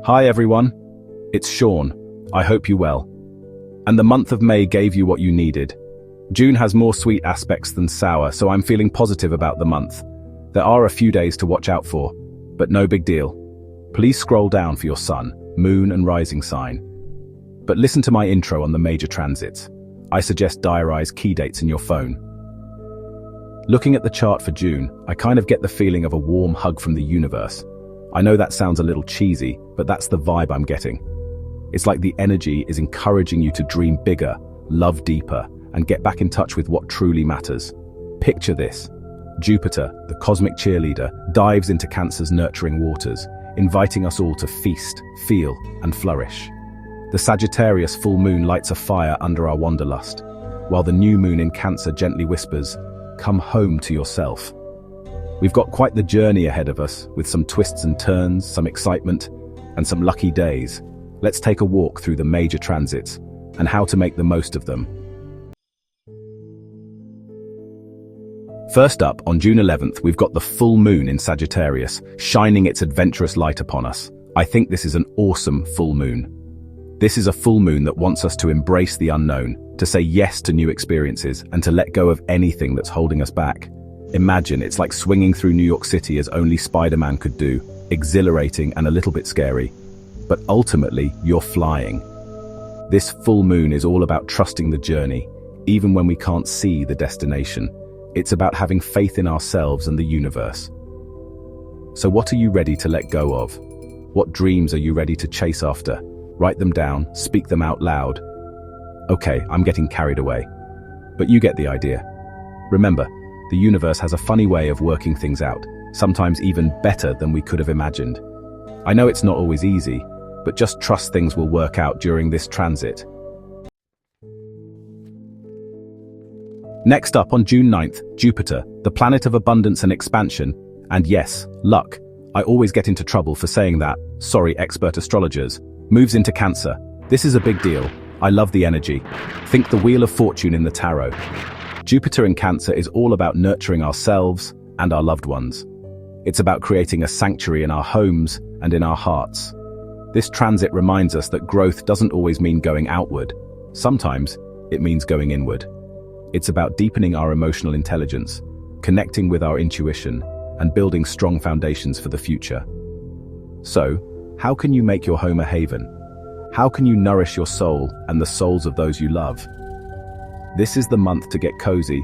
Hi everyone, it's Sean. I hope you well. And the month of May gave you what you needed. June has more sweet aspects than sour, so I'm feeling positive about the month. There are a few days to watch out for, but no big deal. Please scroll down for your sun, moon and rising sign. But listen to my intro on the major transits. I suggest diarize key dates in your phone. Looking at the chart for June, I kind of get the feeling of a warm hug from the universe. I know that sounds a little cheesy, but that's the vibe I'm getting. It's like the energy is encouraging you to dream bigger, love deeper, and get back in touch with what truly matters. Picture this. Jupiter, the cosmic cheerleader, dives into Cancer's nurturing waters, inviting us all to feast, feel, and flourish. The Sagittarius full moon lights a fire under our wanderlust, while the new moon in Cancer gently whispers, "Come home to yourself." We've got quite the journey ahead of us, with some twists and turns, some excitement, and some lucky days. Let's take a walk through the major transits and how to make the most of them. First up, on June 11th, we've got the full moon in Sagittarius, shining its adventurous light upon us. I think this is an awesome full moon. This is a full moon that wants us to embrace the unknown, to say yes to new experiences, and to let go of anything that's holding us back. Imagine it's like swinging through New York City as only Spider-Man could do, exhilarating and a little bit scary. But ultimately, you're flying. This full moon is all about trusting the journey, even when we can't see the destination. It's about having faith in ourselves and the universe. So what are you ready to let go of? What dreams are you ready to chase after? Write them down, speak them out loud. Okay, I'm getting carried away. But you get the idea. Remember, the universe has a funny way of working things out, sometimes even better than we could have imagined. I know it's not always easy, but just trust things will work out during this transit. Next up on June 9th, Jupiter, the planet of abundance and expansion, and yes, luck. I always get into trouble for saying that, sorry expert astrologers, moves into Cancer. This is a big deal. I love the energy. Think the Wheel of Fortune in the tarot. Jupiter in Cancer is all about nurturing ourselves and our loved ones. It's about creating a sanctuary in our homes and in our hearts. This transit reminds us that growth doesn't always mean going outward. Sometimes it means going inward. It's about deepening our emotional intelligence, connecting with our intuition, and building strong foundations for the future. So, how can you make your home a haven? How can you nourish your soul and the souls of those you love? This is the month to get cozy,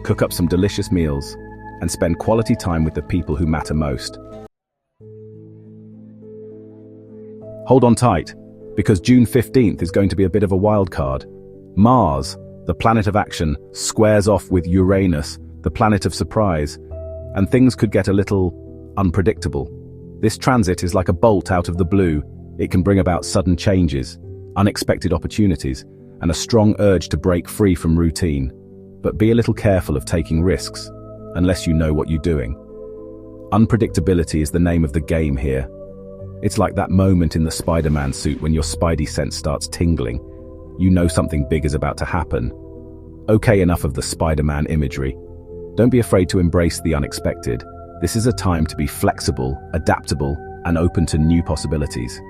cook up some delicious meals, and spend quality time with the people who matter most. Hold on tight, because June 15th is going to be a bit of a wild card. Mars, the planet of action, squares off with Uranus, the planet of surprise, and things could get a little unpredictable. This transit is like a bolt out of the blue. It can bring about sudden changes, unexpected opportunities, and a strong urge to break free from routine. But be a little careful of taking risks, unless you know what you're doing. Unpredictability is the name of the game here. It's like that moment in the Spider-Man suit when your spidey sense starts tingling. You know something big is about to happen. Okay, enough of the Spider-Man imagery. Don't be afraid to embrace the unexpected. This is a time to be flexible, adaptable, and open to new possibilities.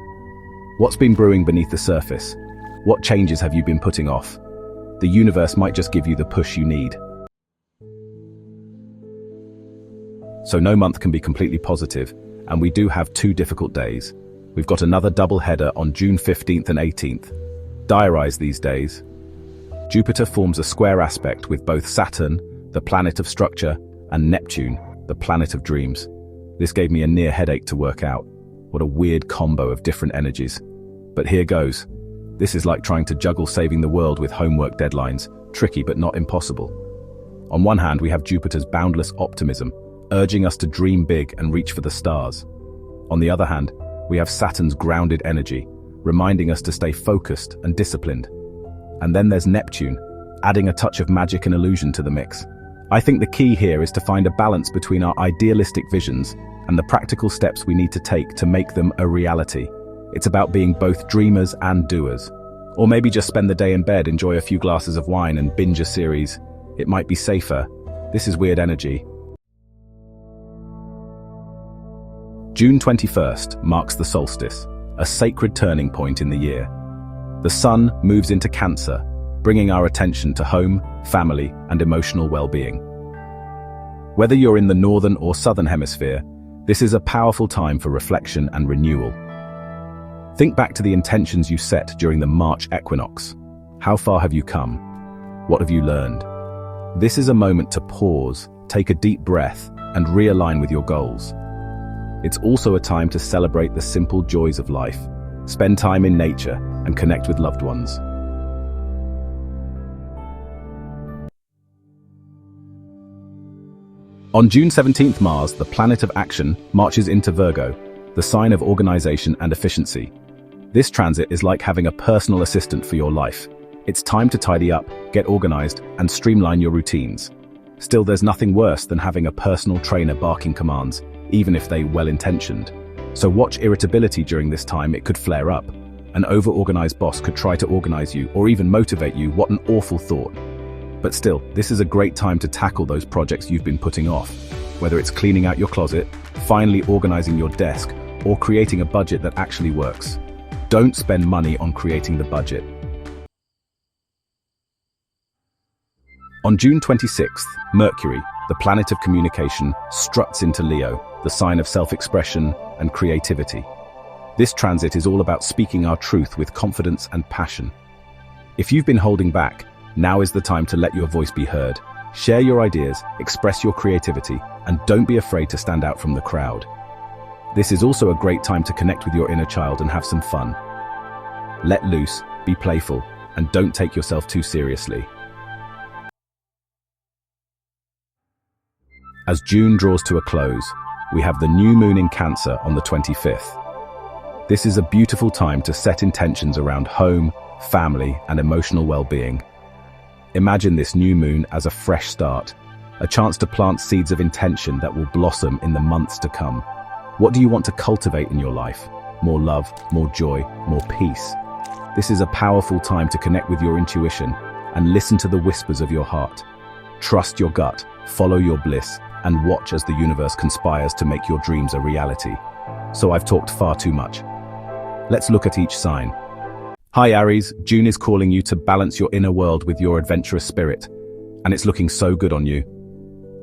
What's been brewing beneath the surface? What changes have you been putting off? The universe might just give you the push you need. So no month can be completely positive, and we do have 2 difficult days. We've got another double header on June 15th and 18th. Diarize these days. Jupiter forms a square aspect with both Saturn, the planet of structure, and Neptune, the planet of dreams. This gave me a near headache to work out. What a weird combo of different energies. But here goes. This is like trying to juggle saving the world with homework deadlines, tricky but not impossible. On one hand, we have Jupiter's boundless optimism, urging us to dream big and reach for the stars. On the other hand, we have Saturn's grounded energy, reminding us to stay focused and disciplined. And then there's Neptune, adding a touch of magic and illusion to the mix. I think the key here is to find a balance between our idealistic visions and the practical steps we need to take to make them a reality. It's about being both dreamers and doers. Or maybe just spend the day in bed, enjoy a few glasses of wine and binge a series. It might be safer. This is weird energy. June 21st marks the solstice, a sacred turning point in the year. The sun moves into Cancer, bringing our attention to home, family, and emotional well-being. Whether you're in the northern or southern hemisphere, this is a powerful time for reflection and renewal. Think back to the intentions you set during the March equinox. How far have you come? What have you learned? This is a moment to pause, take a deep breath, and realign with your goals. It's also a time to celebrate the simple joys of life, spend time in nature, and connect with loved ones. On June 17th, Mars, the planet of action, marches into Virgo, the sign of organization and efficiency. This transit is like having a personal assistant for your life. It's time to tidy up, get organized, and streamline your routines. Still, there's nothing worse than having a personal trainer barking commands, even if they're well-intentioned. So watch irritability during this time. It could flare up. An over-organized boss could try to organize you or even motivate you. What an awful thought. But still, this is a great time to tackle those projects you've been putting off. Whether it's cleaning out your closet, finally organizing your desk, or creating a budget that actually works. Don't spend money on creating the budget. On June 26th, Mercury, the planet of communication, struts into Leo, the sign of self-expression and creativity. This transit is all about speaking our truth with confidence and passion. If you've been holding back, now is the time to let your voice be heard. Share your ideas, express your creativity, and don't be afraid to stand out from the crowd. This is also a great time to connect with your inner child and have some fun. Let loose, be playful, and don't take yourself too seriously. As June draws to a close, we have the new moon in Cancer on the 25th. This is a beautiful time to set intentions around home, family, and emotional well-being. Imagine this new moon as a fresh start, a chance to plant seeds of intention that will blossom in the months to come. What do you want to cultivate in your life? More love, more joy, more peace. This is a powerful time to connect with your intuition and listen to the whispers of your heart. Trust your gut, follow your bliss, and watch as the universe conspires to make your dreams a reality. So I've talked far too much. Let's look at each sign. Hi Aries, June is calling you to balance your inner world with your adventurous spirit, and it's looking so good on you.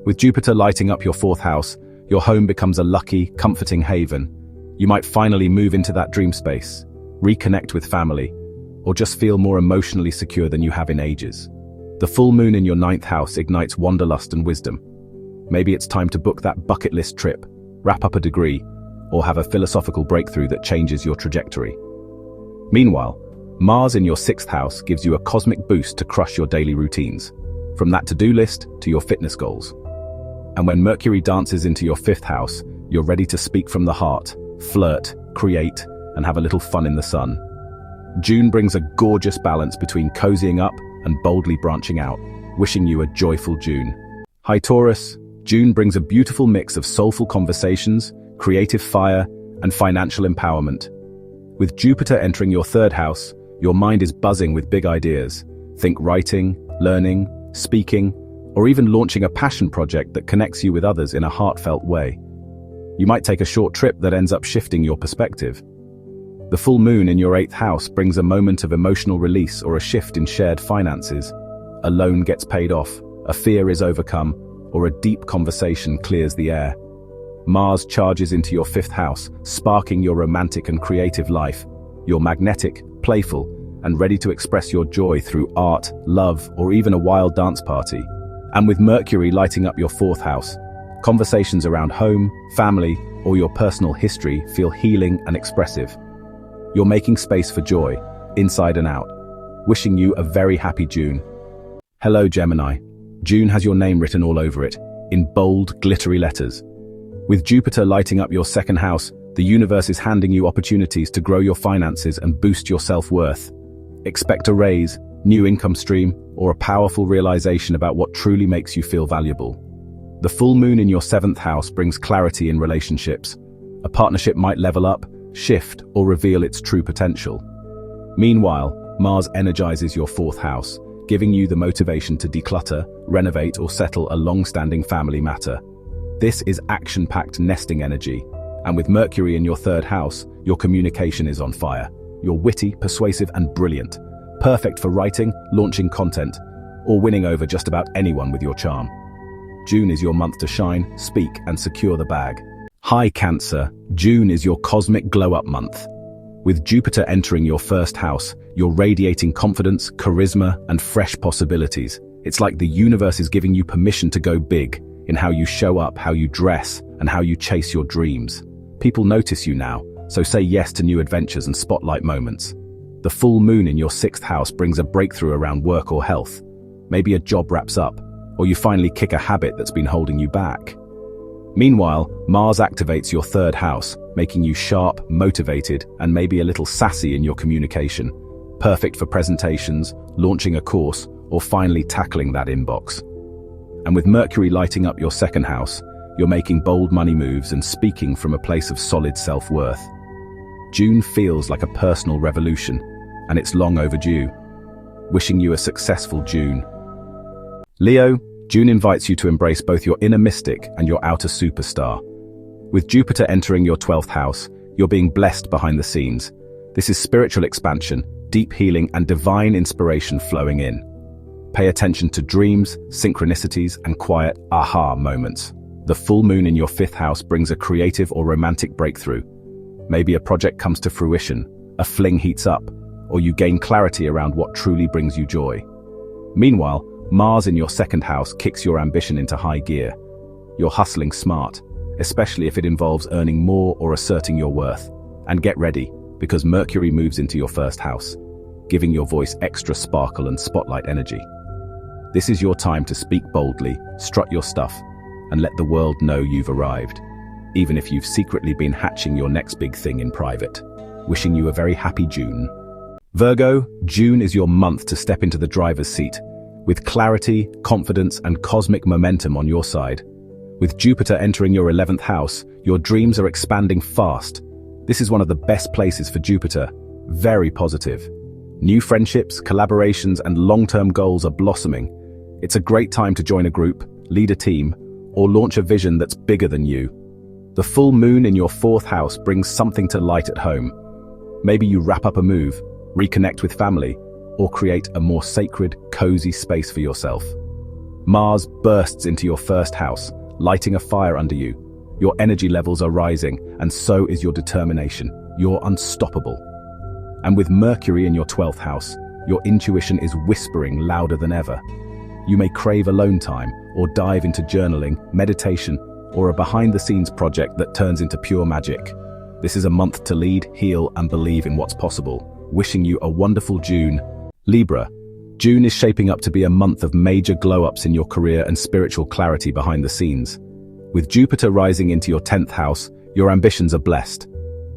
With Jupiter lighting up your 4th house, your home becomes a lucky, comforting haven. You might finally move into that dream space, reconnect with family, or just feel more emotionally secure than you have in ages. The full moon in your 9th house ignites wanderlust and wisdom. Maybe it's time to book that bucket list trip, wrap up a degree, or have a philosophical breakthrough that changes your trajectory. Meanwhile, Mars in your 6th house gives you a cosmic boost to crush your daily routines, from that to-do list to your fitness goals. And when Mercury dances into your 5th house, you're ready to speak from the heart, flirt, create, and have a little fun in the sun. June brings a gorgeous balance between cozying up and boldly branching out, wishing you a joyful June. Hi Taurus, June brings a beautiful mix of soulful conversations, creative fire, and financial empowerment. With Jupiter entering your 3rd house, your mind is buzzing with big ideas. Think writing, learning, speaking, or even launching a passion project that connects you with others in a heartfelt way. You might take a short trip that ends up shifting your perspective. The full moon in your 8th house brings a moment of emotional release or a shift in shared finances. A loan gets paid off, a fear is overcome, or a deep conversation clears the air. Mars charges into your 5th house, sparking your romantic and creative life. You're magnetic, playful, and ready to express your joy through art, love, or even a wild dance party. And with Mercury lighting up your 4th house, conversations around home, family, or your personal history feel healing and expressive. You're making space for joy, inside and out. Wishing you a very happy June. Hello Gemini. June has your name written all over it, in bold, glittery letters. With Jupiter lighting up your 2nd house, the universe is handing you opportunities to grow your finances and boost your self-worth. Expect a raise, new income stream, or a powerful realization about what truly makes you feel valuable. The full moon in your 7th house brings clarity in relationships. A partnership might level up, shift, or reveal its true potential. Meanwhile, Mars energizes your 4th house, giving you the motivation to declutter, renovate, or settle a long-standing family matter. This is action-packed nesting energy, And with Mercury in your third house, your communication is on fire. You're witty, persuasive, and brilliant. Perfect for writing, launching content, or winning over just about anyone with your charm. June is your month to shine, speak, and secure the bag. Hi Cancer, June is your cosmic glow-up month. With Jupiter entering your first house, you're radiating confidence, charisma, and fresh possibilities. It's like the universe is giving you permission to go big in how you show up, how you dress, and how you chase your dreams. People notice you now, so say yes to new adventures and spotlight moments. The full moon in your sixth house brings a breakthrough around work or health. Maybe a job wraps up, or you finally kick a habit that's been holding you back. Meanwhile, Mars activates your third house, making you sharp, motivated, and maybe a little sassy in your communication. Perfect for presentations, launching a course, or finally tackling that inbox. And with Mercury lighting up your second house, you're making bold money moves and speaking from a place of solid self-worth. June feels like a personal revolution, and it's long overdue. Wishing you a successful June. Leo, June invites you to embrace both your inner mystic and your outer superstar. With Jupiter entering your 12th house, you're being blessed behind the scenes. This is spiritual expansion, deep healing, and divine inspiration flowing in. Pay attention to dreams, synchronicities, and quiet aha moments. The full moon in your 5th house brings a creative or romantic breakthrough. Maybe a project comes to fruition, a fling heats up, or you gain clarity around what truly brings you joy. Meanwhile, Mars in your 2nd house kicks your ambition into high gear. You're hustling smart, especially if it involves earning more or asserting your worth. And get ready, because Mercury moves into your 1st house, giving your voice extra sparkle and spotlight energy. This is your time to speak boldly, strut your stuff, and let the world know you've arrived, even if you've secretly been hatching your next big thing in private. Wishing you a very happy June. Virgo, June is your month to step into the driver's seat, with clarity, confidence, and cosmic momentum on your side. With Jupiter entering your 11th house, your dreams are expanding fast. This is one of the best places for Jupiter. Very positive. New friendships, collaborations, and long-term goals are blossoming. It's a great time to join a group, lead a team, or launch a vision that's bigger than you. The full moon in your 4th house brings something to light at home. Maybe you wrap up a move, reconnect with family, or create a more sacred, cozy space for yourself. Mars bursts into your 1st house, lighting a fire under you. Your energy levels are rising, and so is your determination. You're unstoppable. And with Mercury in your 12th house, your intuition is whispering louder than ever. You may crave alone time, or dive into journaling, meditation, or a behind-the-scenes project that turns into pure magic. This is a month to lead, heal, and believe in what's possible. Wishing you a wonderful June. Libra, June is shaping up to be a month of major glow-ups in your career and spiritual clarity behind the scenes. With Jupiter rising into your 10th house, your ambitions are blessed.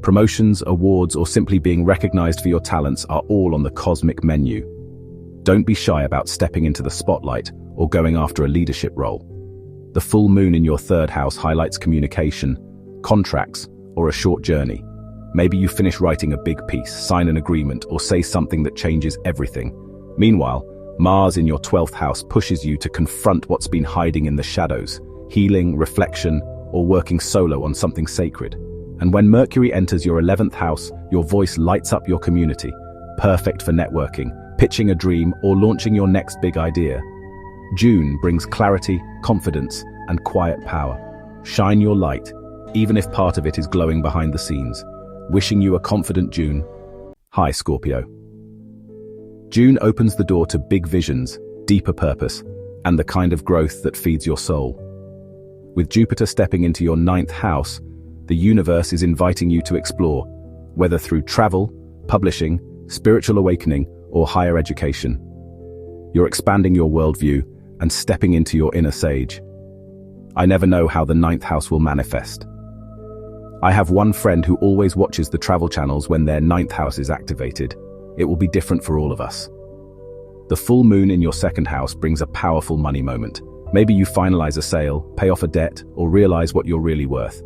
Promotions, awards, or simply being recognized for your talents are all on the cosmic menu. Don't be shy about stepping into the spotlight or going after a leadership role. The full moon in your 3rd house highlights communication, contracts, or a short journey. Maybe you finish writing a big piece, sign an agreement, or say something that changes everything. Meanwhile, Mars in your 12th house pushes you to confront what's been hiding in the shadows, healing, reflection, or working solo on something sacred. And when Mercury enters your 11th house, your voice lights up your community, perfect for networking, pitching a dream, or launching your next big idea. June brings clarity, confidence, and quiet power. Shine your light, even if part of it is glowing behind the scenes. Wishing you a confident June. Hi Scorpio. June opens the door to big visions, deeper purpose, and the kind of growth that feeds your soul. With Jupiter stepping into your 9th house, the universe is inviting you to explore, whether through travel, publishing, spiritual awakening, or higher education. You're expanding your worldview and stepping into your inner sage. I never know how the 9th house will manifest. I have one friend who always watches the travel channels when their 9th house is activated. It will be different for all of us. The full moon in your 2nd house brings a powerful money moment. Maybe you finalize a sale, pay off a debt, or realize what you're really worth.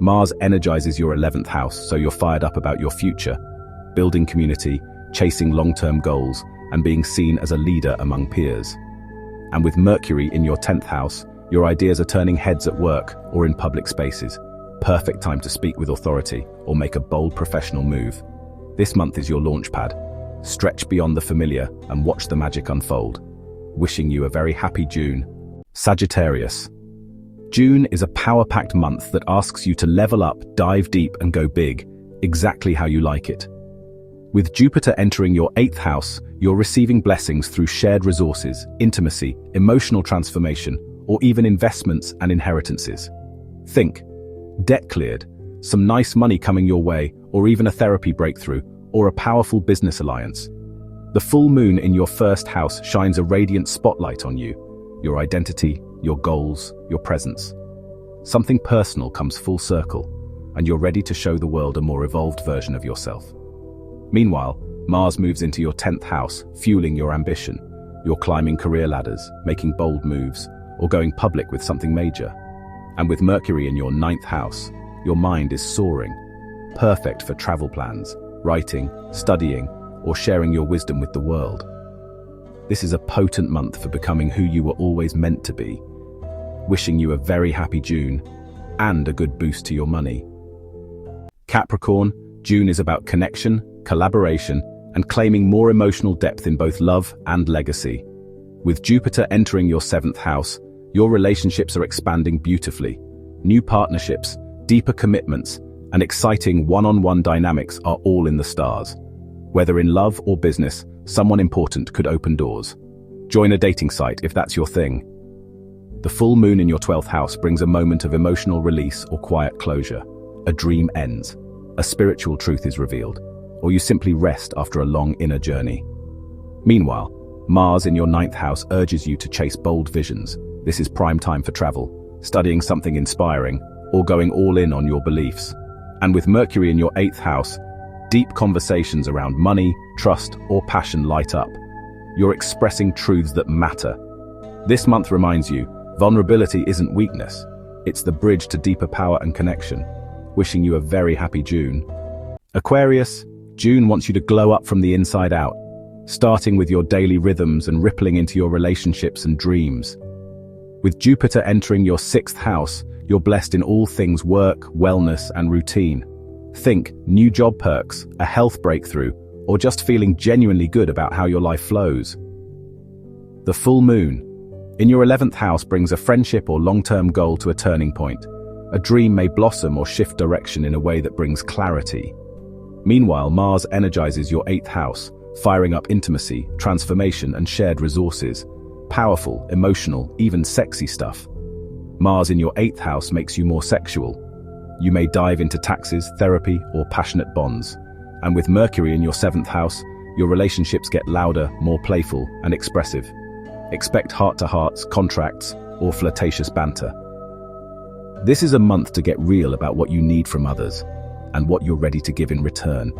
Mars energizes your 11th house, so you're fired up about your future, building community, chasing long-term goals, and being seen as a leader among peers. And with Mercury in your 10th house, your ideas are turning heads at work or in public spaces. Perfect time to speak with authority or make a bold professional move. This month is your launch pad. Stretch beyond the familiar and watch the magic unfold. Wishing you a very happy June. Sagittarius. June is a power-packed month that asks you to level up, dive deep, and go big, exactly how you like it. With Jupiter entering your 8th house, you're receiving blessings through shared resources, intimacy, emotional transformation, or even investments and inheritances. Think, debt cleared, some nice money coming your way, or even a therapy breakthrough, or a powerful business alliance. The full moon in your 1st house shines a radiant spotlight on you, your identity, your goals, your presence. Something personal comes full circle, and you're ready to show the world a more evolved version of yourself. Meanwhile, Mars moves into your 10th house, fueling your ambition. You're climbing career ladders, making bold moves, or going public with something major. And with Mercury in your 9th house, your mind is soaring, perfect for travel plans, writing, studying, or sharing your wisdom with the world. This is a potent month for becoming who you were always meant to be. Wishing you a very happy June, and a good boost to your money. Capricorn, June is about connection, collaboration, and claiming more emotional depth in both love and legacy. With Jupiter entering your 7th house, your relationships are expanding beautifully. New partnerships, deeper commitments, and exciting one-on-one dynamics are all in the stars. Whether in love or business, someone important could open doors. Join a dating site if that's your thing. The full moon in your 12th house brings a moment of emotional release or quiet closure. A dream ends, a spiritual truth is revealed, or you simply rest after a long inner journey. Meanwhile, Mars in your 9th house urges you to chase bold visions. This is prime time for travel, studying something inspiring, or going all in on your beliefs. And with Mercury in your 8th house, deep conversations around money, trust, or passion light up. You're expressing truths that matter. This month reminds you, vulnerability isn't weakness. It's the bridge to deeper power and connection. Wishing you a very happy June. Aquarius, June wants you to glow up from the inside out, starting with your daily rhythms and rippling into your relationships and dreams. With Jupiter entering your 6th house, you're blessed in all things work, wellness, and routine. Think new job perks, a health breakthrough, or just feeling genuinely good about how your life flows. The full moon in your 11th house brings a friendship or long-term goal to a turning point. A dream may blossom or shift direction in a way that brings clarity. Meanwhile, Mars energizes your 8th house, firing up intimacy, transformation, and shared resources. Powerful, emotional, even sexy stuff. Mars in your 8th house makes you more sexual. You may dive into taxes, therapy, or passionate bonds. And with Mercury in your 7th house, your relationships get louder, more playful, and expressive. Expect heart-to-hearts, contracts, or flirtatious banter. This is a month to get real about what you need from others, and what you're ready to give in return.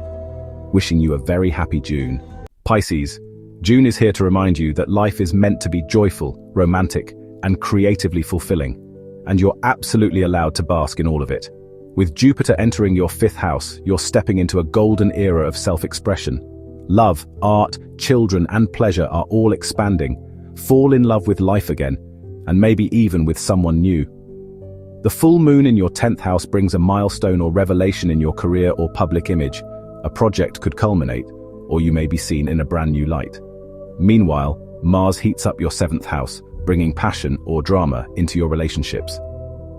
Wishing you a very happy June. Pisces, June is here to remind you that life is meant to be joyful, romantic, and creatively fulfilling, and you're absolutely allowed to bask in all of it. With Jupiter entering your 5th house, you're stepping into a golden era of self-expression. Love, art, children, and pleasure are all expanding. Fall in love with life again, and maybe even with someone new. The full moon in your 10th house brings a milestone or revelation in your career or public image. A project could culminate, or you may be seen in a brand new light. Meanwhile, Mars heats up your 7th house, bringing passion or drama into your relationships.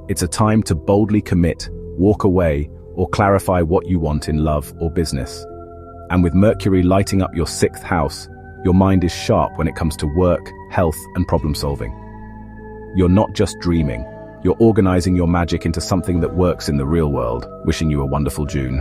It's a time to boldly commit, walk away, or clarify what you want in love or business. And with Mercury lighting up your 6th house, your mind is sharp when it comes to work, health, and problem solving. You're not just dreaming, you're organizing your magic into something that works in the real world. Wishing you a wonderful June.